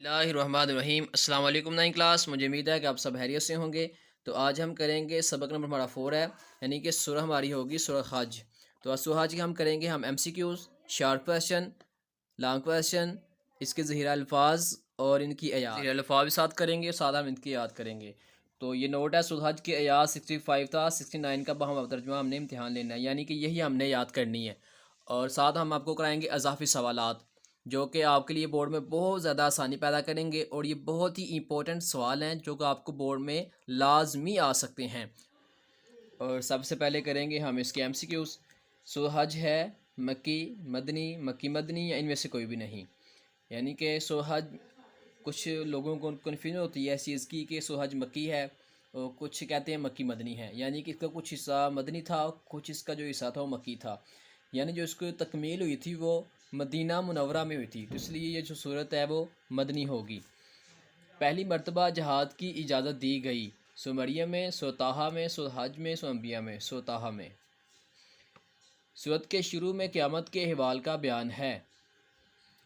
بسم اللہ الرحمن الرحیم۔ السلام علیکم نائن کلاس، مجھے امید ہے کہ آپ سب خیریت سے ہوں گے۔ تو آج ہم کریں گے سبق نمبر ہمارا 4 ہے، یعنی کہ سورہ ہماری ہوگی سورہ حج۔ تو آج سورہ حج کی ہم کریں گے M C Qs, short question, long question, اس کے ذخیرہ الفاظ اور ان کی آیات، ذخیرہ الفاظ بھی ساتھ کریں گے، ساتھ ہم ان کی یاد کریں گے۔ تو یہ نوٹ ہے، سورہ حج کی آیات 65 تھا، 69 کا ہم ترجمہ ہم نے امتحان لینا ہے، یعنی کہ یہی ہم نے یاد کرنی ہے۔ اور ساتھ ہم آپ کو کرائیں گے اضافی سوالات، جو کہ آپ کے لیے بورڈ میں بہت زیادہ آسانی پیدا کریں گے، اور یہ بہت ہی امپورٹنٹ سوال ہیں جو کہ آپ کو بورڈ میں لازمی آ سکتے ہیں۔ اور سب سے پہلے کریں گے ہم اس کے ایم سی کیوز۔ سورہ حج ہے مکی مدنی یا ان میں سے کوئی بھی نہیں، یعنی کہ سورہ حج کچھ لوگوں کو کنفیوژن ہوتی ہے اس چیز کی کہ سورہ حج مکی ہے، اور کچھ کہتے ہیں مکی مدنی ہے، یعنی کہ اس کا کچھ حصہ مدنی تھا، کچھ اس کا جو حصہ تھا وہ مکی تھا، یعنی جو اس کو تکمیل ہوئی تھی وہ مدینہ منورہ میں ہوئی تھی، تو اس لیے یہ جو صورت ہے وہ مدنی ہوگی۔ پہلی مرتبہ جہاد کی اجازت دی گئی، سورہ مریم میں، سورہ طٰہٰ میں، سورہ حج میں، سورہ انبیاء میں۔ سورہ طٰہٰ میں سورت کے شروع میں قیامت کے احوال کا بیان ہے۔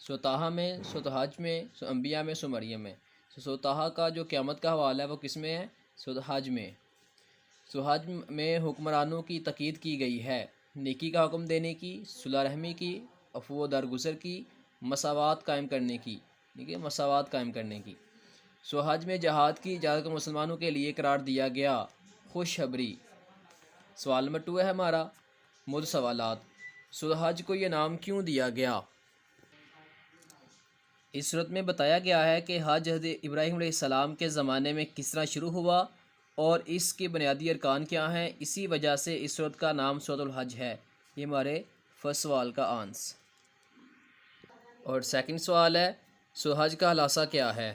سورہ طٰہٰ میں، سورہ حج میں، سورہ انبیاء میں، سورہ مریم میں۔ سورہ طٰہٰ کا جو قیامت کا حوال ہے وہ کس میں ہے؟ سورہ حج میں۔ سورہ حج میں حکمرانوں کی تاکید کی گئی ہے، نیکی کا حکم دینے کی، صلح رحمی کی، عفو و درگزر کی، مساوات قائم کرنے کی، ٹھیک ہے، مساوات قائم کرنے کی۔ سورہ حج میں جہاد کی اجازت کو مسلمانوں کے لیے قرار دیا گیا، خوشخبری۔ سوال نمبر 2 ہے ہمارا مد سوالات۔ سورہ حج کو یہ نام کیوں دیا گیا؟ اس صورت میں بتایا گیا ہے کہ حج حضرت ابراہیم علیہ السلام کے زمانے میں کس طرح شروع ہوا اور اس کے بنیادی ارکان کیا ہیں، اسی وجہ سے اس صورت کا نام سورۃ الحج ہے۔ یہ ہمارے فرسٹ سوال کا آنسر۔ اور سیکنڈ سوال ہے سورہ حج کا خلاصہ کیا ہے؟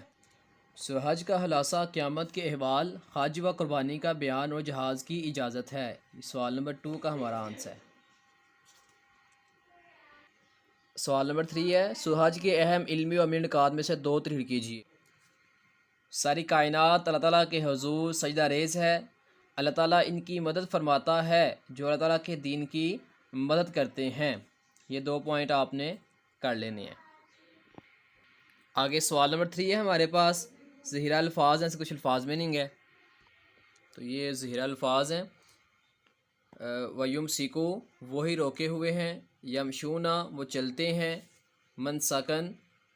سورہ حج کا خلاصہ قیامت کے احوال، حج و قربانی کا بیان اور جہاز کی اجازت ہے۔ سوال نمبر 2 کا ہمارا آنسر ہے۔ سوال نمبر 3 ہے سورہ حج کے اہم علمی و عملی نکات میں سے 2 تحریر کیجیے۔ ساری کائنات اللہ تعالیٰ کے حضور سجدہ ریز ہے، اللہ تعالیٰ ان کی مدد فرماتا ہے جو اللہ تعالیٰ کے دین کی مدد کرتے ہیں۔ یہ 2 پوائنٹ آپ نے کر لینے ہیں۔ آگے سوال نمبر 3 ہے ہمارے پاس ذخیرہ الفاظ ہیں، سے کچھ الفاظ میننگ ہے۔ تو یہ ذخیرہ الفاظ ہیں، وَيُمْسِكُ وہی روکے ہوئے ہیں، یمشون وہ چلتے ہیں، منسکن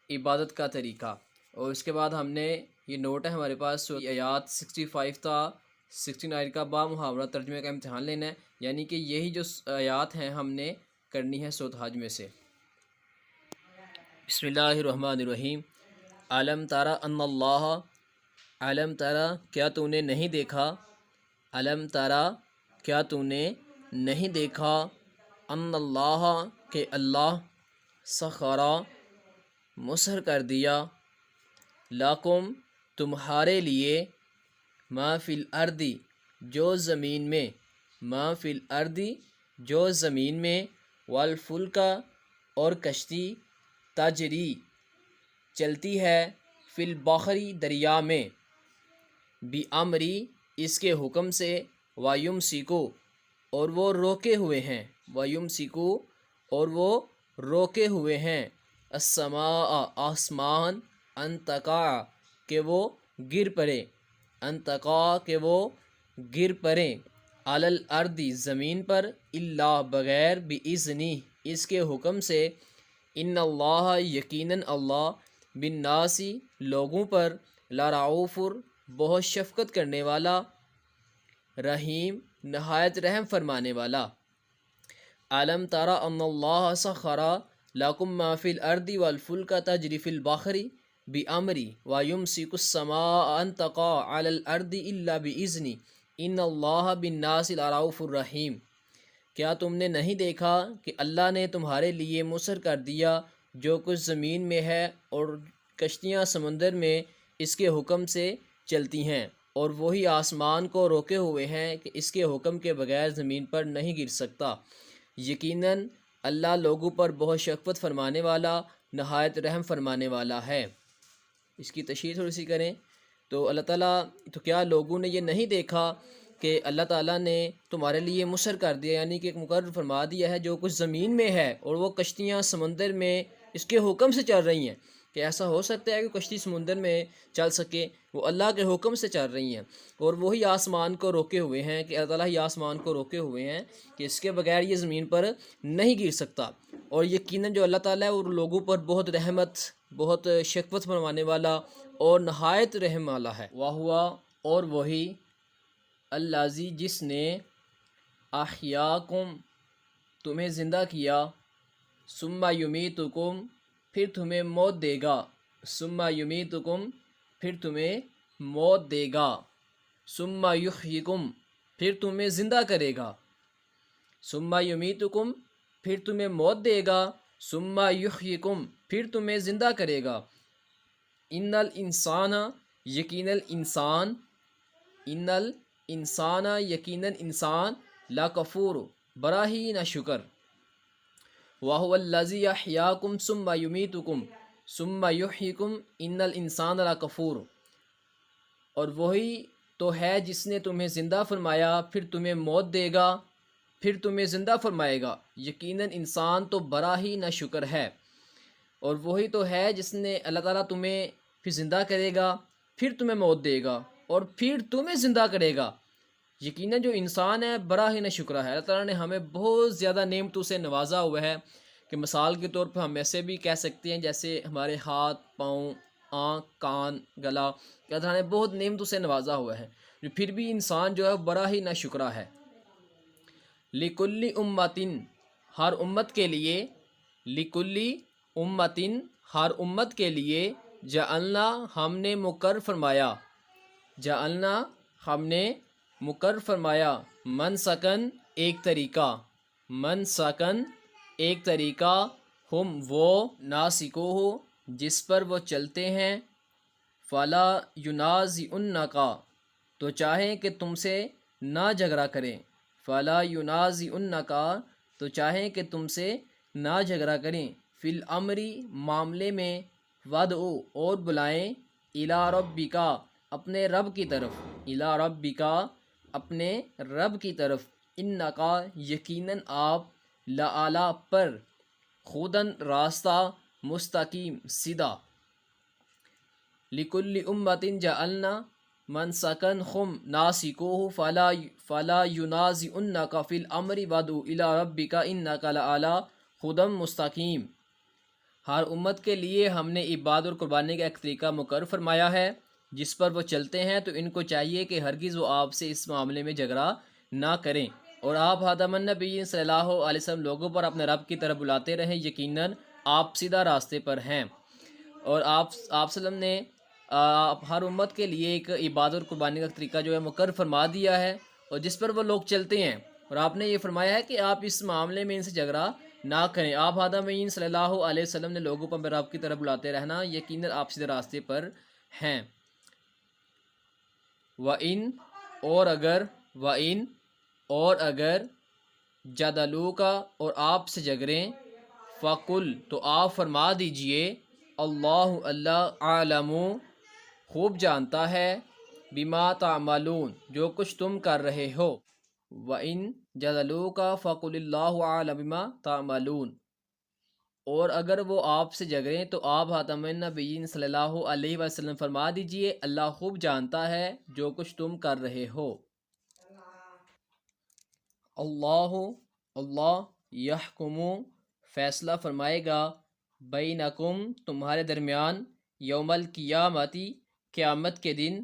عبادت کا طریقہ۔ اور اس کے بعد ہم نے یہ نوٹ ہے ہمارے پاس آیات 65 تا 69 کا محاورہ ترجمے کا امتحان لینا ہے، یعنی کہ یہی جو آیات ہیں ہم نے کرنی ہے سورۃ حج میں سے۔ بسم اللہ الرحمن الرحیم۔ علم ترى ان اللہ، علم ترى کیا تو نے نہیں دیکھا، علم ترى کیا تو نے نہیں دیکھا، ان اللہ کہ اللہ، سخر مسخر کر دیا، لکم تمہارے لیے، ما فی الارض جو زمین میں، ما فی الارض جو زمین میں، والفلک اور کشتی، تجری چلتی ہے، فی البحر دریا میں، بامری اس کے حکم سے، ویمسکو اور وہ روکے ہوئے ہیں، ویمسکو اور وہ روکے ہوئے ہیں، السماء آسمان، ان تقع کہ وہ گر پڑے، ان تقع کہ وہ گر پڑے، علی الارض زمین پر، الا بغیر، باذنہ اس کے حکم سے، ان اللہ یقیناً اللہ، بالناس لوگوں پر، لرعوف بہت شفقت کرنے والا، رحیم نہایت رحم فرمانے والا۔ علم ترى ان اللہ سخر لکم ما فی الارض والفلک تجری فی البحر بامری ویمسک السماء ان تقع علی الارض الا باذنہ ان اللہ بالناس لرؤوف الرحیم۔ کیا تم نے نہیں دیکھا کہ اللہ نے تمہارے لیے مسخر کر دیا جو کچھ زمین میں ہے، اور کشتیاں سمندر میں اس کے حکم سے چلتی ہیں، اور وہی آسمان کو روکے ہوئے ہیں کہ اس کے حکم کے بغیر زمین پر نہیں گر سکتا، یقیناً اللہ لوگوں پر بہت شفقت فرمانے والا، نہایت رحم فرمانے والا ہے۔ اس کی تشریح تھوڑی سی کریں تو اللہ تعالیٰ، تو کیا لوگوں نے یہ نہیں دیکھا کہ اللہ تعالیٰ نے تمہارے لیے مسخر کر دیا، یعنی کہ ایک مقرر فرما دیا ہے جو کچھ زمین میں ہے، اور وہ کشتیاں سمندر میں اس کے حکم سے چل رہی ہیں، کہ ایسا ہو سکتا ہے کہ کشتی سمندر میں چل سکے؟ وہ اللہ کے حکم سے چل رہی ہیں، اور وہی آسمان کو روکے ہوئے ہیں کہ اللہ تعالیٰ ہی آسمان کو روکے ہوئے ہیں کہ اس کے بغیر یہ زمین پر نہیں گر سکتا۔ اور یقیناً جو اللہ تعالیٰ ہے وہ لوگوں پر بہت رحمت، بہت شفقت فرمانے والا اور نہایت رحم والا ہے۔ وَهُوَ، اور وہی، الذی، جس نے، احیاکم، تمہیں زندہ کیا، ثم یمیتکم، پھر تمہیں موت دے گا، ثم یمیتکم، پھر تمہیں موت دے گا، ثم یحییکم، پھر تمہیں زندہ کرے گا، ثم یمیتکم، پھر تمہیں موت دے گا، ثم یحییکم، پھر تمہیں زندہ کرے گا، ان الانسان، یقیناً انسان، ان الانسان، یقیناً انسان، لکفور، بڑا ہی ناشکر، وَهُوَ الَّذِي يَحْيَاكُمْ ثُمَّ يُمِيتُكُمْ ثُمَّ يُحْيِيكُمْ إِنَّ الْإِنسَانَ لَكَفُورٌ، اور وہی تو ہے جس نے تمہیں زندہ فرمایا پھر تمہیں موت دے گا پھر تمہیں زندہ فرمائے گا، یقیناً انسان تو بڑا ہی ناشکر ہے۔ اور وہی تو ہے جس نے، اللہ تعالیٰ تمہیں پھر زندہ کرے گا، پھر تمہیں موت دے گا، اور پھر تمہیں زندہ کرے گا۔ یقیناً جو انسان ہے بڑا ہی ناشکرا ہے۔ اللہ تعالیٰ نے ہمیں بہت زیادہ نعمتوں سے نوازا ہوا ہے کہ مثال کے طور پہ ہم ایسے بھی کہہ سکتے ہیں جیسے ہمارے ہاتھ، پاؤں، آنکھ، کان، گلا، اللہ تعالیٰ نے بہت نعمتوں سے نوازا ہوا ہے، جو پھر بھی انسان جو ہے بڑا ہی ناشکرا ہے۔ لِكُلِّ أُمَّةٍ، ہر امت کے لیے، لِكُلِّ أُمَّةٍ، ہر امت کے لیے، جعلنا، ہم نے مقرر فرمایا، جعلنا، ہم نے مقرر فرمایا، منسکن، ایک طریقہ، منسکن، ایک طریقہ، ہم وہ، ناسکوہ، جس پر وہ چلتے ہیں، فلا ینازعنک، تو چاہیں کہ تم سے نہ جھگڑا کریں، فلا ینازعنک، تو چاہیں کہ تم سے نہ جھگڑا کریں، فی الامر، معاملے میں، وادعو، اور بلائیں، الی ربک، اپنے رب کی طرف، الی ربک، اپنے رب کی طرف، انک، یقیناً آپ، لعلی، پر، خودن، راستہ، مستقیم، سیدھا، لِكُلِّ أُمَّةٍ جَعَلْنَا مَنْسَكًا هُمْ نَاسِكُوهُ فَلَا يُنَازِعُنَّكَ فِي الْأَمْرِ وَادْعُ إِلَىٰ رَبِّكَ إِنَّكَ لَعَلَىٰ هُدًى مستقیم۔ ہر امت کے لیے ہم نے عبادت اور قربانی کا ایک طریقہ مقرر فرمایا ہے، جس پر وہ چلتے ہیں، تو ان کو چاہیے کہ ہرگز وہ آپ سے اس معاملے میں جھگڑا نہ کریں، اور آپ خاتم النبیین صلی اللہ علیہ وسلم لوگوں پر اپنے رب کی طرف بلاتے رہیں، یقیناً آپ سیدھا راستے پر ہیں۔ اور آپ وسلم نے ہر امت کے لیے ایک عبادت اور قربانی کا طریقہ جو ہے مقرر فرما دیا ہے، اور جس پر وہ لوگ چلتے ہیں، اور آپ نے یہ فرمایا ہے کہ آپ اس معاملے میں ان سے جھگڑا نہ کریں۔ آپ آدمین صلی اللہ علیہ وسلم نے لوگوں پر رب کی طرف بلاتے رہنا، یقیناً آپ سیدھے راستے پر ہیں۔ وَإِن، اور اگر، وَإِن، اور اگر، جَدَلُوکَ، اور آپ سے جھگڑیں، فَقُل، تو آپ فرما دیجئے، اللہ، اللہ، عالم، خوب جانتا ہے، بما تعملون، جو کچھ تم کر رہے ہو۔ وَإِن جَدَلُوکَ فَقُلِ اللَّهُ أَعْلَمُ بِمَا تَعْمَلُونَ، اور اگر وہ آپ سے جھگڑیں تو آپ خاتم النبیین صلی اللہ علیہ وسلم فرما دیجئے، اللہ خوب جانتا ہے جو کچھ تم کر رہے ہو۔ اللہ، اللہ، یحکم، فیصلہ فرمائے گا، بینکم، تمہارے درمیان، یوم القیامت، قیامت کے دن،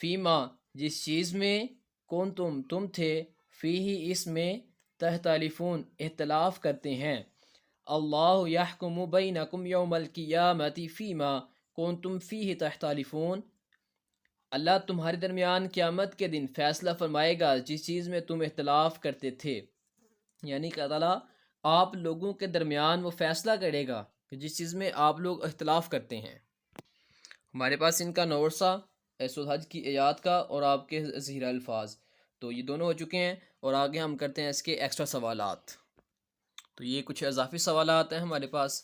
فیما، جس چیز میں، کنتم، تم تھے، فیہ، اس میں، تختلفون، اختلاف کرتے ہیں۔ اللہ یحکم بینکم یوم القیامت فیما کنتم فیہ تختلفون، اللہ تمہارے درمیان قیامت کے دن فیصلہ فرمائے گا جس چیز میں تم اختلاف کرتے تھے، یعنی کہ اللہ آپ لوگوں کے درمیان وہ فیصلہ کرے گا کہ جس چیز میں آپ لوگ اختلاف کرتے ہیں۔ ہمارے پاس ان کا نورسہ سورۃ حج کی آیات کا اور آپ کے ذخیرہ الفاظ، تو یہ دونوں ہو چکے ہیں، اور آگے ہم کرتے ہیں اس کے ایکسٹرا سوالات۔ تو یہ کچھ اضافی سوالات ہیں ہمارے پاس،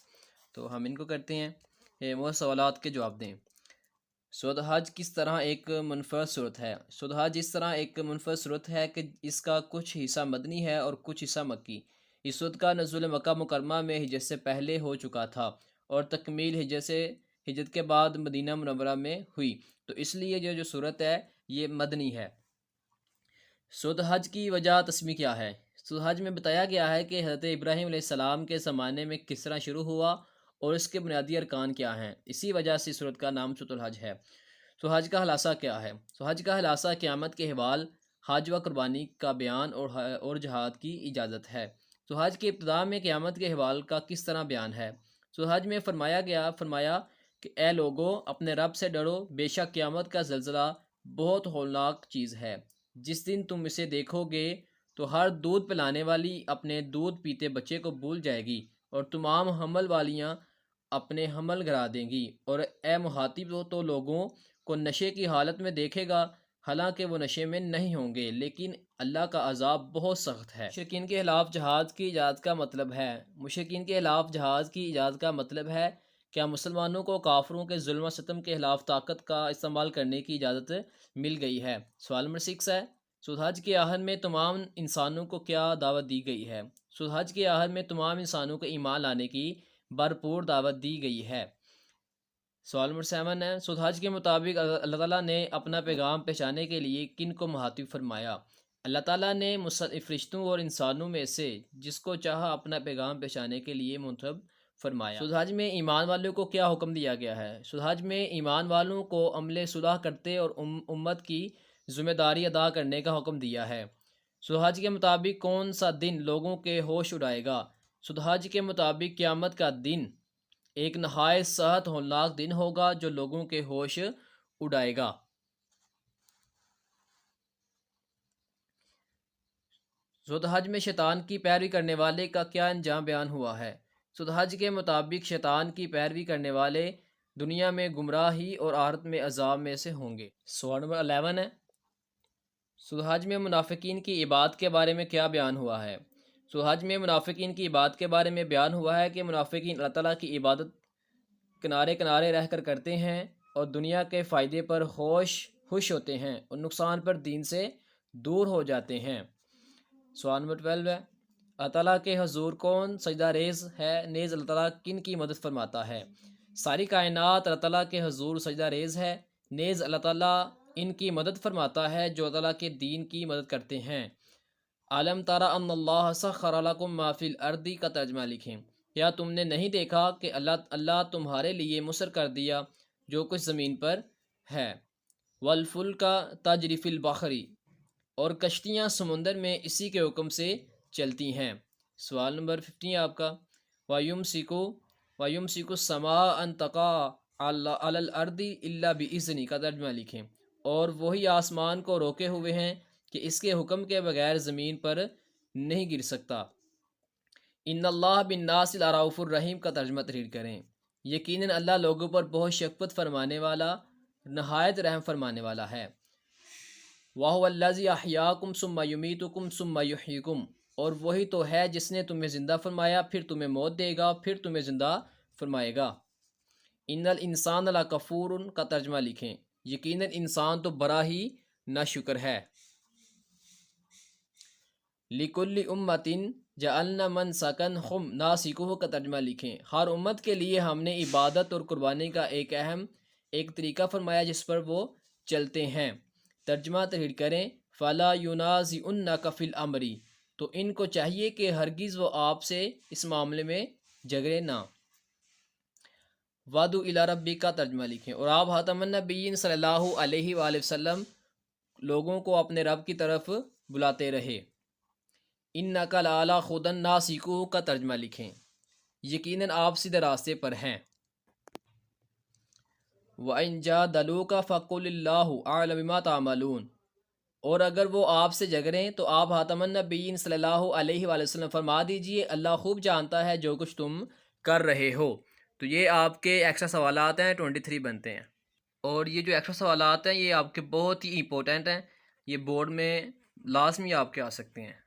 تو ہم ان کو کرتے ہیں، وہ سوالات کے جواب دیں۔ سورۃ حج کس طرح ایک منفرد صورت ہے؟ سورۃ حج اس طرح ایک منفرد صورت ہے کہ اس کا کچھ حصہ مدنی ہے اور کچھ حصہ مکی۔ اس صورت کا نزول مکہ مکرمہ میں ہجرت سے پہلے ہو چکا تھا، اور تکمیل ہجرت سے ہجرت کے بعد مدینہ منورہ میں ہوئی، تو اس لیے جو صورت ہے یہ مدنی ہے۔ سورۃ حج کی وجہ تسمیہ کیا ہے؟ سورۃ حج میں بتایا گیا ہے کہ حضرت ابراہیم علیہ السلام کے زمانے میں کس طرح شروع ہوا اور اس کے بنیادی ارکان کیا ہیں، اسی وجہ سے سورۃ کا نام سورۃ الحج ہے۔ سورۃ حج کا خلاصہ کیا ہے؟ سورۃ حج کا خلاصہ قیامت کے احوال، حج و قربانی کا بیان اور جہاد کی اجازت ہے۔ سورۃ حج کی ابتدا میں قیامت کے احوال کا کس طرح بیان ہے؟ سورۃ حج میں فرمایا کہ اے لوگو اپنے رب سے ڈرو، بے شک قیامت کا زلزلہ بہت ہولناک چیز ہے۔ جس دن تم اسے دیکھو گے تو ہر دودھ پلانے والی اپنے دودھ پیتے بچے کو بھول جائے گی اور تمام حمل والیاں اپنے حمل گرا دیں گی، اور اے مخاطب تو لوگوں کو نشے کی حالت میں دیکھے گا، حالانکہ وہ نشے میں نہیں ہوں گے، لیکن اللہ کا عذاب بہت سخت ہے۔ مشرکین کے خلاف جہاد کی اجازت کا مطلب ہے مشرکین کے خلاف جہاد کی اجازت کا مطلب ہے کیا مسلمانوں کو کافروں کے ظلم و ستم کے خلاف طاقت کا استعمال کرنے کی اجازت مل گئی ہے؟ سوال نمبر 6 ہے، سورۃ حج کے آخر میں تمام انسانوں کو کیا دعوت دی گئی ہے؟ سورۃ حج کے آخر میں تمام انسانوں کو ایمان لانے کی بھرپور دعوت دی گئی ہے۔ سوال نمبر 7 ہے، سورۃ حج کے مطابق اللہ تعالیٰ نے اپنا پیغام پہنچانے کے لیے کن کو مخاطب فرمایا؟ اللہ تعالیٰ نے فرشتوں اور انسانوں میں سے جس کو چاہا اپنا پیغام پہنچانے کے لیے منتخب فرمایا۔ سورۃ حج میں ایمان والوں کو کیا حکم دیا گیا ہے؟ سورۃ حج میں ایمان والوں کو عمل صلح کرتے اور امت کی ذمہ داری ادا کرنے کا حکم دیا ہے۔ سورۃ حج کے مطابق کون سا دن لوگوں کے ہوش اڑائے گا؟ سورۃ حج کے مطابق قیامت کا دن ایک نہایت سخت ہولناک دن ہوگا جو لوگوں کے ہوش اڑائے گا۔ سورۃ حج میں شیطان کی پیروی کرنے والے کا کیا انجام بیان ہوا ہے؟ سورۃ حج کے مطابق شیطان کی پیروی کرنے والے دنیا میں گمراہی اور آخرت میں عذاب میں سے ہوں گے۔ سوال نمبر 11 ہے، سورۃ حج میں منافقین کی عبادت کے بارے میں کیا بیان ہوا ہے؟ سورۃ حج میں منافقین کی عبادت کے بارے میں بیان ہوا ہے کہ منافقین اللہ تعالیٰ کی عبادت کنارے کنارے رہ کر کرتے ہیں اور دنیا کے فائدے پر خوش ہوتے ہیں اور نقصان پر دین سے دور ہو جاتے ہیں۔ سوال نمبر 12 ہے، اللہ تعالیٰ کے حضور کون سجدہ ریز ہے، نیز اللہ تعالیٰ کن کی مدد فرماتا ہے؟ ساری کائنات اللہ تعالیٰ کے حضور سجدہ ریز ہے، نیز اللہ تعالیٰ ان کی مدد فرماتا ہے جو اللہ تعالیٰ کے دین کی مدد کرتے ہیں۔ عالم تارا ان اللہ سخر لکم ما فی الارض کا ترجمہ لکھیں۔ کیا تم نے نہیں دیکھا کہ اللہ تمہارے لیے مسخر کر دیا جو کچھ زمین پر ہے؟ والفلک تجری فی البحر، اور کشتیاں سمندر میں اسی کے حکم سے چلتی ہیں۔ سوال نمبر 15 ہے آپ کا، وَيُمْسِكُ السَّمَاءَ أَن تَقَعَ عَلَى الْأَرْضِ إِلَّا بِإِذْنِهِ کا ترجمہ لکھیں۔ اور وہی آسمان کو روکے ہوئے ہیں کہ اس کے حکم کے بغیر زمین پر نہیں گر سکتا۔ ان اللہ بالناس لرؤوف الرحیم کا ترجمہ تحریر کریں۔ یقیناً اللہ لوگوں پر بہت شفقت فرمانے والا، نہایت رحم فرمانے والا ہے۔ وَهُوَ الَّذِي أَحْيَاكُمْ ثُمَّ يُمِيتُكُمْ ثُمَّ يُحْيِيكُمْ، اور وہی تو ہے جس نے تمہیں زندہ فرمایا، پھر تمہیں موت دے گا، پھر تمہیں زندہ فرمائے گا۔ ان الانسان لکفور کا ترجمہ لکھیں۔ یقیناً انسان تو بڑا ہی ناشکر ہے۔ لِكُلِّ أُمَّةٍ جَعَلْنَا مَنْسَكًا هُمْ نَاسِكُوهُ کا ترجمہ لکھیں۔ ہر امت کے لیے ہم نے عبادت اور قربانی کا ایک طریقہ فرمایا جس پر وہ چلتے ہیں۔ ترجمہ تحریر کریں۔ فَلَا يُنَازِعُنَّكَ فِي الْأَمْرِ، تو ان کو چاہیے کہ ہرگز وہ آپ سے اس معاملے میں جھگڑے نہ۔ وَادْعُ إِلَىٰ رَبِّكَ کا ترجمہ لکھیں، اور آپ خاتم النبیین صلی اللہ علیہ وآلہ وسلم لوگوں کو اپنے رب کی طرف بلاتے رہے۔ إِنَّكَ لَعَلَىٰ هُدًى نَاسِكُوهُ کا ترجمہ لکھیں۔ یقیناً آپ سیدھے راستے پر ہیں۔ وَإِن جَادَلُوكَ فَقُلِ اللَّهُ أَعْلَمُ بِمَا تَعْمَلُونَ، اور اگر وہ آپ سے جھگڑیں تو آپ خاتم النبیین صلی اللہ علیہ وآلہ وسلم فرما دیجئے اللہ خوب جانتا ہے جو کچھ تم کر رہے ہو۔ تو یہ آپ کے ایکسٹرا سوالات ہیں، 23 بنتے ہیں، اور یہ جو ایکسٹرا سوالات ہیں یہ آپ کے بہت ہی امپورٹنٹ ہیں، یہ بورڈ میں لازمی آپ کے آ سکتے ہیں۔